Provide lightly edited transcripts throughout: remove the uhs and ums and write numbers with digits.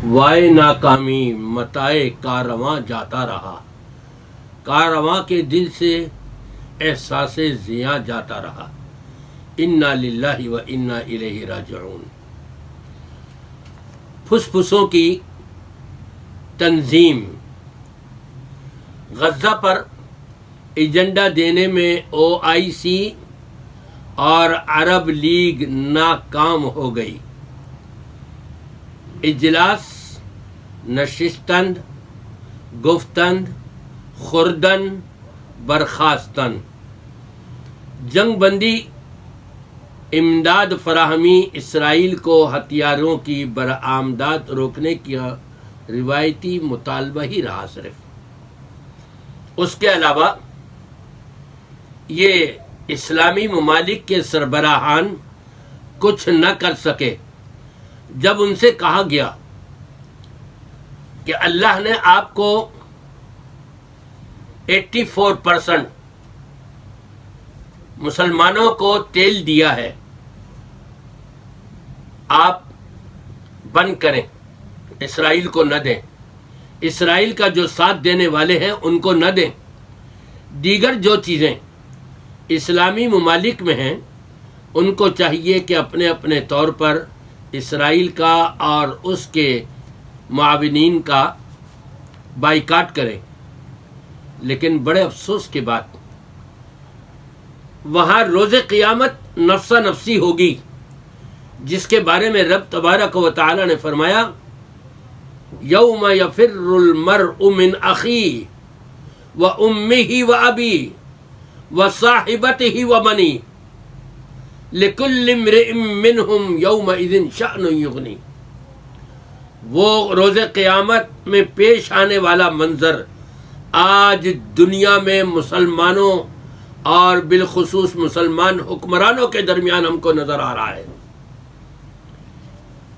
وائے ناکامی متائے کارواں جاتا رہا، کارواں کے دل سے احساس زیاں جاتا رہا۔ انا للہ و انا الیہ راجعون۔ پھسپھسوں کی تنظیم غزہ پر ایجنڈا دینے میں OIC اور عرب لیگ ناکام ہو گئی۔ اجلاس نشستند گفتند خوردن برخاستن۔ جنگ بندی امداد فراہمی اسرائیل کو ہتھیاروں کی برآمدات روکنے کا روایتی مطالبہ ہی رہا صرف۔ اس کے علاوہ یہ اسلامی ممالک کے سربراہان کچھ نہ کر سکے جب ان سے کہا گیا کہ اللہ نے آپ کو 84% مسلمانوں کو تیل دیا ہے، آپ بند کریں، اسرائیل کو نہ دیں، اسرائیل کا جو ساتھ دینے والے ہیں ان کو نہ دیں۔ دیگر جو چیزیں اسلامی ممالک میں ہیں ان کو چاہیے کہ اپنے اپنے طور پر اسرائیل کا اور اس کے معاونین کا بائیکاٹ کریں۔ لیکن بڑے افسوس کی بات، وہاں روز قیامت نفسا نفسی ہوگی، جس کے بارے میں رب تبارک و تعالی نے فرمایا یوم یفر المرء من اخیہ و امہ و ابیہ و صاحبتہ و بنیہ لکل امرئ منہم یومئذ شأن یغنی۔ وہ روز قیامت میں پیش آنے والا منظر آج دنیا میں مسلمانوں اور بالخصوص مسلمان حکمرانوں کے درمیان ہم کو نظر آ رہا ہے۔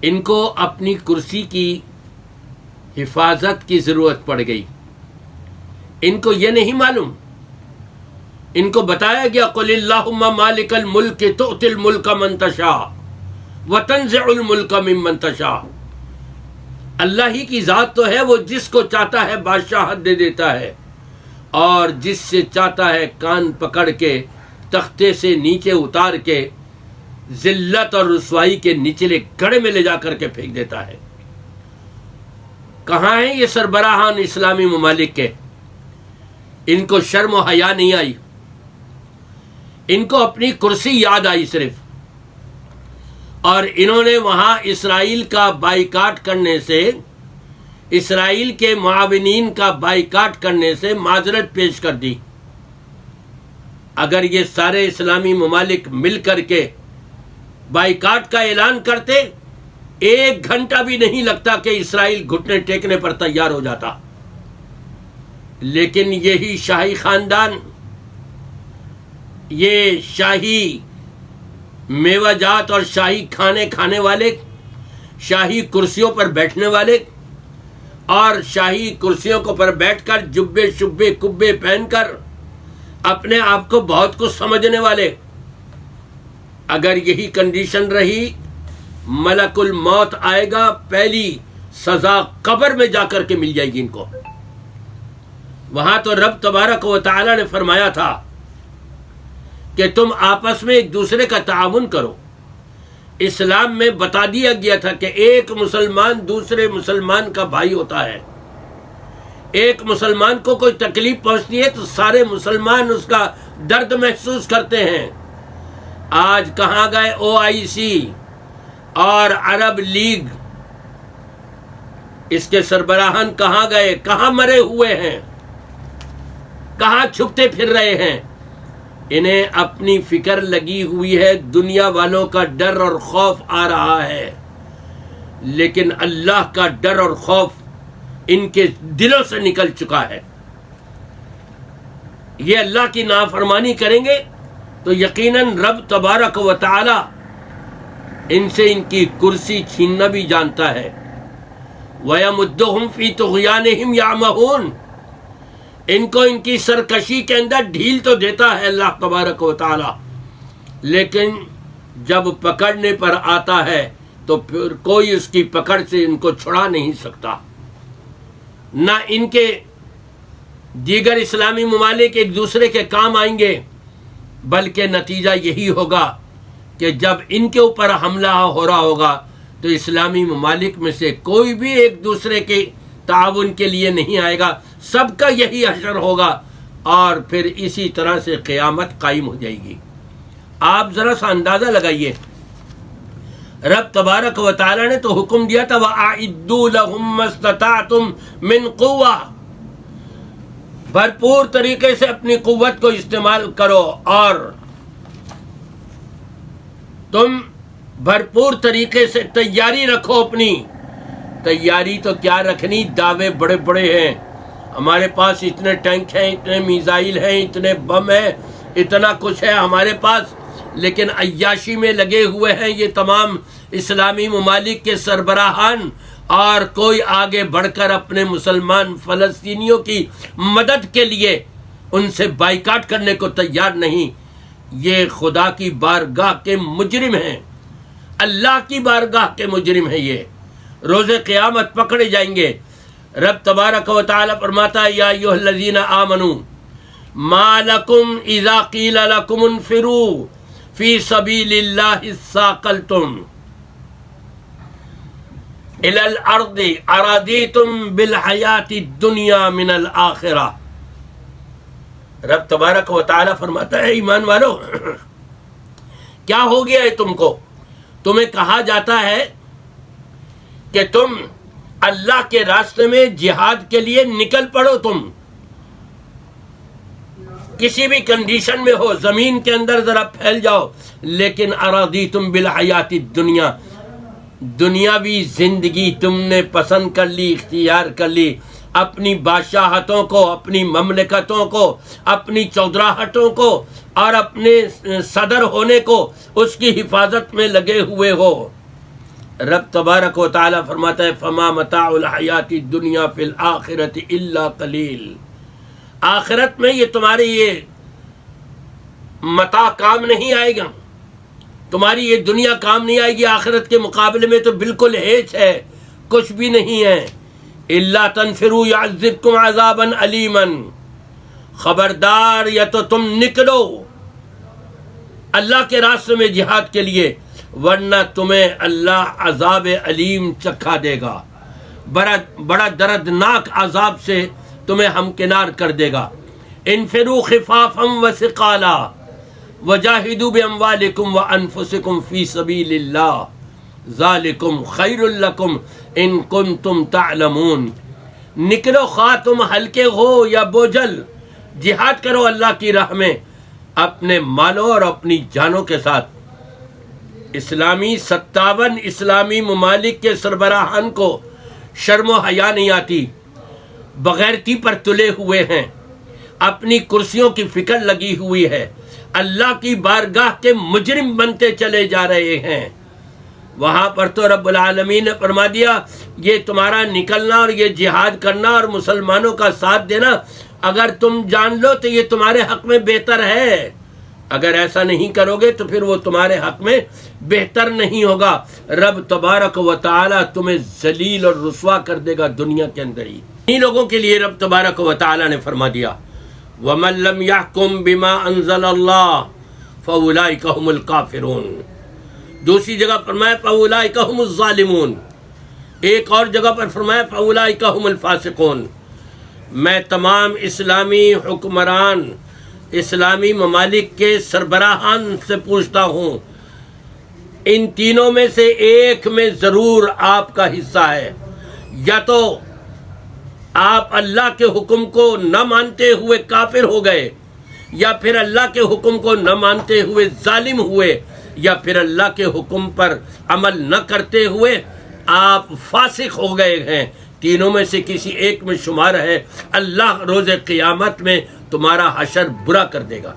ان کو اپنی کرسی کی حفاظت کی ضرورت پڑ گئی۔ ان کو یہ نہیں معلوم، ان کو بتایا گیا قل اللہم مالک الملک تؤتی الملک من تشاء وتنزع الملک ممن تشاء۔ اللہ ہی کی ذات تو ہے، وہ جس کو چاہتا ہے بادشاہت دے دیتا ہے اور جس سے چاہتا ہے کان پکڑ کے تختے سے نیچے اتار کے ذلت اور رسوائی کے نچلے گڑھے میں لے جا کر کے پھینک دیتا ہے۔ کہاں ہیں یہ سربراہان اسلامی ممالک کے؟ ان کو شرم و حیا نہیں آئی، ان کو اپنی کرسی یاد آئی صرف، اور انہوں نے وہاں اسرائیل کا بائیکاٹ کرنے سے، اسرائیل کے معاونین کا بائیکاٹ کرنے سے معذرت پیش کر دی۔ اگر یہ سارے اسلامی ممالک مل کر کے بائیکاٹ کا اعلان کرتے، 1 گھنٹہ بھی نہیں لگتا کہ اسرائیل گھٹنے ٹیکنے پر تیار ہو جاتا۔ لیکن یہی شاہی خاندان، یہ شاہی میوہ جات اور شاہی کھانے کھانے والے، شاہی کرسیوں پر بیٹھنے والے اور شاہی کرسیوں کو پر بیٹھ کر جبے شبے کبے پہن کر اپنے آپ کو بہت کچھ سمجھنے والے، اگر یہی کنڈیشن رہی، ملک الموت آئے گا، پہلی سزا قبر میں جا کر کے مل جائے گی ان کو۔ وہاں تو رب تبارک و تعالی نے فرمایا تھا کہ تم آپس میں ایک دوسرے کا تعاون کرو۔ اسلام میں بتا دیا گیا تھا کہ ایک مسلمان دوسرے مسلمان کا بھائی ہوتا ہے۔ ایک مسلمان کو کوئی تکلیف پہنچتی ہے تو سارے مسلمان اس کا درد محسوس کرتے ہیں۔ آج کہاں گئے OIC اور عرب لیگ؟ اس کے سربراہان کہاں گئے؟ کہاں مرے ہوئے ہیں؟ کہاں چھپتے پھر رہے ہیں؟ انہیں اپنی فکر لگی ہوئی ہے، دنیا والوں کا ڈر اور خوف آ رہا ہے، لیکن اللہ کا ڈر اور خوف ان کے دلوں سے نکل چکا ہے۔ یہ اللہ کی نافرمانی کریں گے تو یقیناً رب تبارک و تعالی ان سے ان کی کرسی چھیننا بھی جانتا ہے۔ وَيَمُدُّهُمْ فِي طُغْيَانِهِمْ يَعْمَهُونَ۔ ان کو ان کی سرکشی کے اندر ڈھیل تو دیتا ہے اللہ تبارک و تعالی، لیکن جب پکڑنے پر آتا ہے تو پھر کوئی اس کی پکڑ سے ان کو چھڑا نہیں سکتا، نہ ان کے دیگر اسلامی ممالک ایک دوسرے کے کام آئیں گے، بلکہ نتیجہ یہی ہوگا کہ جب ان کے اوپر حملہ ہو رہا ہوگا تو اسلامی ممالک میں سے کوئی بھی ایک دوسرے کے تعاون کے لیے نہیں آئے گا، سب کا یہی حشر ہوگا، اور پھر اسی طرح سے قیامت قائم ہو جائے گی۔ آپ ذرا سا اندازہ لگائیے، رب تبارک و تعالی نے تو حکم دیا تھا وَأَعِدُّوا لَهُم مَّا اسْتَطَعْتُم مِّن قُوَّةٍ، بھرپور طریقے سے اپنی قوت کو استعمال کرو، اور تم بھرپور طریقے سے تیاری رکھو۔ اپنی تیاری تو کیا رکھنی، دعوے بڑے بڑے ہیں، ہمارے پاس اتنے ٹینک ہیں، اتنے میزائل ہیں، اتنے بم ہیں، اتنا کچھ ہے ہمارے پاس، لیکن عیاشی میں لگے ہوئے ہیں یہ تمام اسلامی ممالک کے سربراہان، اور کوئی آگے بڑھ کر اپنے مسلمان فلسطینیوں کی مدد کے لیے ان سے بائیکاٹ کرنے کو تیار نہیں۔ یہ خدا کی بارگاہ کے مجرم ہیں، اللہ کی بارگاہ کے مجرم ہیں، یہ روز قیامت پکڑے جائیں گے۔ رب تبارک و تعالی فرماتا ہے یا ایھا الذین آمنوا ما لکم اذا قیل لکم انفروا فی سبیل اللہ اثاقلتم الی الارض ارضیتم بالحیاۃ الدنیا من الآخرہ۔ رب تبارک و تعالی فرماتا ہے ایمان والو، کیا ہو گیا ہے تم کو؟ تمہیں کہا جاتا ہے کہ تم اللہ کے راستے میں جہاد کے لیے نکل پڑو، تم کسی بھی کنڈیشن میں ہو زمین کے اندر ذرا پھیل جاؤ، لیکن ارضیتم بالحیات الدنیا، دنیاوی زندگی تم نے پسند کر لی، اختیار کر لی، اپنی بادشاہتوں کو، اپنی مملکتوں کو، اپنی چودراہٹوں کو، اور اپنے صدر ہونے کو، اس کی حفاظت میں لگے ہوئے ہو۔ رب تبارک و تعالی فرماتا ہے فما متاع الحیات الدنیا فی الآخرۃ الا قلیل، آخرت میں یہ تمہارے یہ متاع کام نہیں آئے گا، تمہاری یہ دنیا کام نہیں آئے گی، آخرت کے مقابلے میں تو بالکل ہیچ ہے، کچھ بھی نہیں ہے۔ الا تنفروا يعذبكم عذابا علیما، خبردار یا تو تم نکلو اللہ کے راستے میں جہاد کے لیے، ورنہ تمہیں اللہ عذاب علیم چکھا دے گا، بڑا دردناک عذاب سے تمہیں ہمکنار کر دے گا۔ انفروا خفافا وثقالا وجاہدوا باموالکم وانفسکم فی سبیل اللہ ذالکم خیر لکم ان کنتم تعلمون۔ نکلو، خواہ تم ہلکے ہو یا بوجھل، جہاد کرو اللہ کی راہ میں اپنے مالوں اور اپنی جانوں کے ساتھ۔ 57 اسلامی ممالک کے سربراہان کو شرم و حیا نہیں آتی، بغیرتی پر تلے ہوئے ہیں، اپنی کرسیوں کی فکر لگی ہوئی ہے، اللہ کی بارگاہ کے مجرم بنتے چلے جا رہے ہیں۔ وہاں پر تو رب العالمین نے فرما دیا یہ تمہارا نکلنا اور یہ جہاد کرنا اور مسلمانوں کا ساتھ دینا اگر تم جان لو تو یہ تمہارے حق میں بہتر ہے، اگر ایسا نہیں کرو گے تو پھر وہ تمہارے حق میں بہتر نہیں ہوگا۔ رب تبارک و تعالی تمہیں ذلیل اور رسوا کر دے گا دنیا کے اندر ہی۔ انہی لوگوں کے لیے رب تبارک و تعالی نے فرما دیا وَمَن لَّمْ يَحْكُم بِمَا أَنزَلَ اللَّهُ فَأُولَٰئِكَ هُمُ الْكَافِرُونَ۔ دوسری جگہ فرمایا فَأُولَٰئِكَ هُمُ الظَّالِمُونَ، ایک اور جگہ پر فرمایا فَأُولَٰئِكَ هُمُ الْفَاسِقُونَ۔ میں تمام اسلامی حکمران، اسلامی ممالک کے سربراہان سے پوچھتا ہوں، ان تینوں میں سے ایک میں ضرور آپ کا حصہ ہے، یا تو آپ اللہ کے حکم کو نہ مانتے ہوئے کافر ہو گئے، یا پھر اللہ کے حکم کو نہ مانتے ہوئے ظالم ہوئے، یا پھر اللہ کے حکم پر عمل نہ کرتے ہوئے آپ فاسق ہو گئے ہیں۔ تینوں میں سے کسی ایک میں شمار ہے، اللہ روز قیامت میں تمہارا حشر برا کر دے گا۔